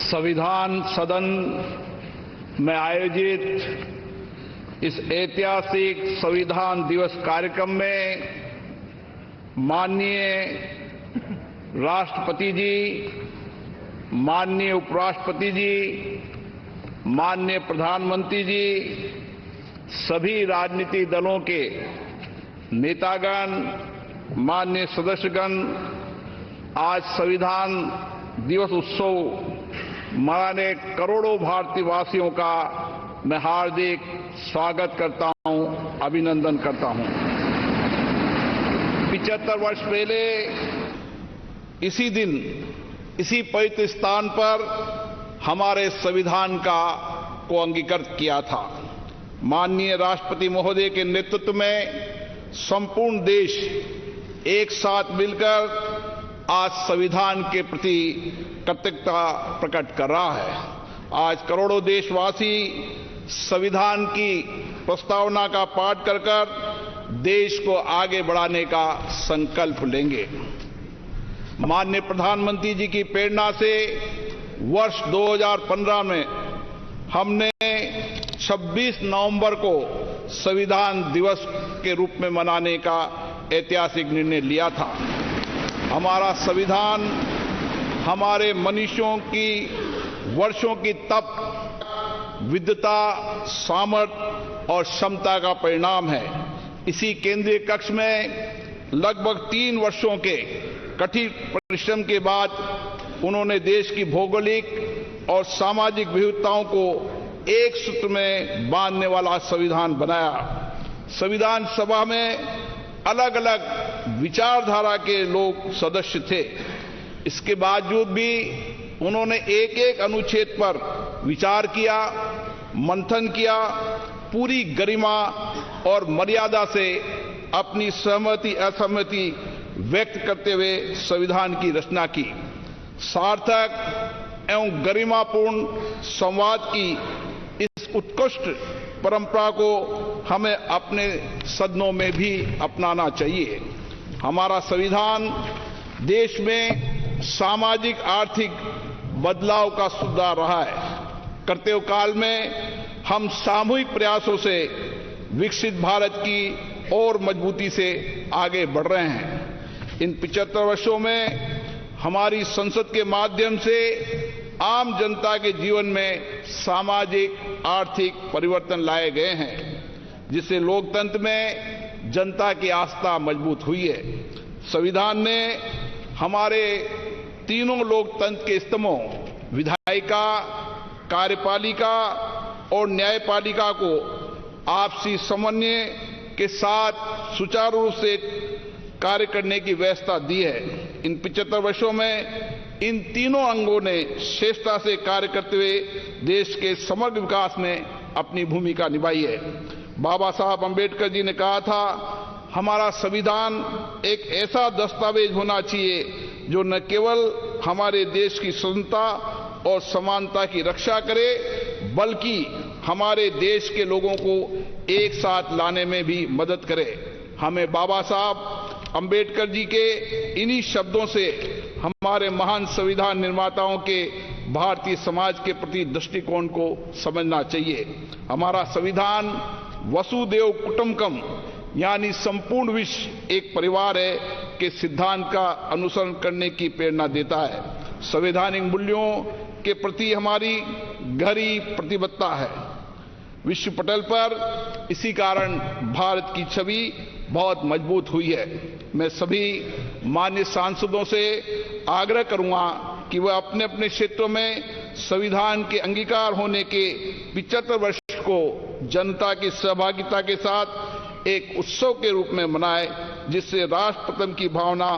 संविधान सदन में आयोजित इस ऐतिहासिक संविधान दिवस कार्यक्रम में माननीय राष्ट्रपति जी, माननीय उपराष्ट्रपति जी, माननीय प्रधानमंत्री जी, सभी राजनीतिक दलों के नेतागण, माननीय सदस्यगण आज संविधान दिवस उत्सव मनाने करोड़ों भारतीय वासियों का मैं हार्दिक स्वागत करता हूं, अभिनंदन करता हूं। 75 वर्ष पहले इसी दिन, इसी पवित्र स्थान पर हमारे संविधान को अंगीकृत किया था। माननीय राष्ट्रपति महोदय के नेतृत्व में संपूर्ण देश एक साथ मिलकर आज संविधान के प्रति कृतज्ञता प्रकट कर रहा है। आज करोड़ों देशवासी संविधान की प्रस्तावना का पाठ कर देश को आगे बढ़ाने का संकल्प लेंगे। माननीय प्रधानमंत्री जी की प्रेरणा से वर्ष 2015 में हमने 26 नवंबर को संविधान दिवस के रूप में मनाने का ऐतिहासिक निर्णय लिया था। हमारा संविधान हमारे मनुष्यों की वर्षों की तप, विद्वता, सामर्थ्य और क्षमता का परिणाम है। इसी केंद्रीय कक्ष में लगभग 3 वर्षों के कठिन परिश्रम के बाद उन्होंने देश की भौगोलिक और सामाजिक विविधताओं को एक सूत्र में बांधने वाला संविधान बनाया। संविधान सभा में अलग अलग विचारधारा के लोग सदस्य थे। इसके बावजूद भी उन्होंने एक एक अनुच्छेद पर विचार किया, मंथन किया, पूरी गरिमा और मर्यादा से अपनी सहमति असहमति व्यक्त करते हुए संविधान की रचना की। सार्थक एवं गरिमापूर्ण संवाद की इस उत्कृष्ट परंपरा को हमें अपने सदनों में भी अपनाना चाहिए। हमारा संविधान देश में सामाजिक आर्थिक बदलाव का सुधार रहा है। करते काल में हम सामूहिक प्रयासों से विकसित भारत की और मजबूती से आगे बढ़ रहे हैं। इन 75 वर्षों में हमारी संसद के माध्यम से आम जनता के जीवन में सामाजिक आर्थिक परिवर्तन लाए गए हैं, जिससे लोकतंत्र में जनता की आस्था मजबूत हुई है। संविधान ने हमारे तीनों लोकतंत्र के स्तंभों विधायिका, कार्यपालिका और न्यायपालिका को आपसी समन्वय के साथ सुचारू रूप से कार्य करने की व्यवस्था दी है। इन 75 वर्षों में इन तीनों अंगों ने श्रेष्ठता से कार्य करते हुए देश के समग्र विकास में अपनी भूमिका निभाई है। बाबा साहब अंबेडकर जी ने कहा था, हमारा संविधान एक ऐसा दस्तावेज होना चाहिए जो न केवल हमारे देश की स्वतंत्रता और समानता की रक्षा करे, बल्कि हमारे देश के लोगों को एक साथ लाने में भी मदद करे। हमें बाबा साहब अंबेडकर जी के इन्हीं शब्दों से हमारे महान संविधान निर्माताओं के भारतीय समाज के प्रति दृष्टिकोण को समझना चाहिए। हमारा संविधान वसुदेव कुटुंबकम यानी संपूर्ण विश्व एक परिवार है के सिद्धांत का अनुसरण करने की प्रेरणा देता है। संवैधानिक मूल्यों के प्रति हमारी गहरी प्रतिबद्धता है। विश्व पटल पर इसी कारण भारत की छवि बहुत मजबूत हुई है। मैं सभी माननीय सांसदों से आग्रह करूंगा कि वह अपने अपने क्षेत्रों में संविधान के अंगीकार होने के 75 वर्ष को जनता की सहभागिता के साथ एक उत्सव के रूप में मनाए, जिससे राष्ट्र प्रेम की भावना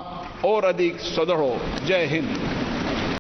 और अधिक सुदृढ़ हो। जय हिंद।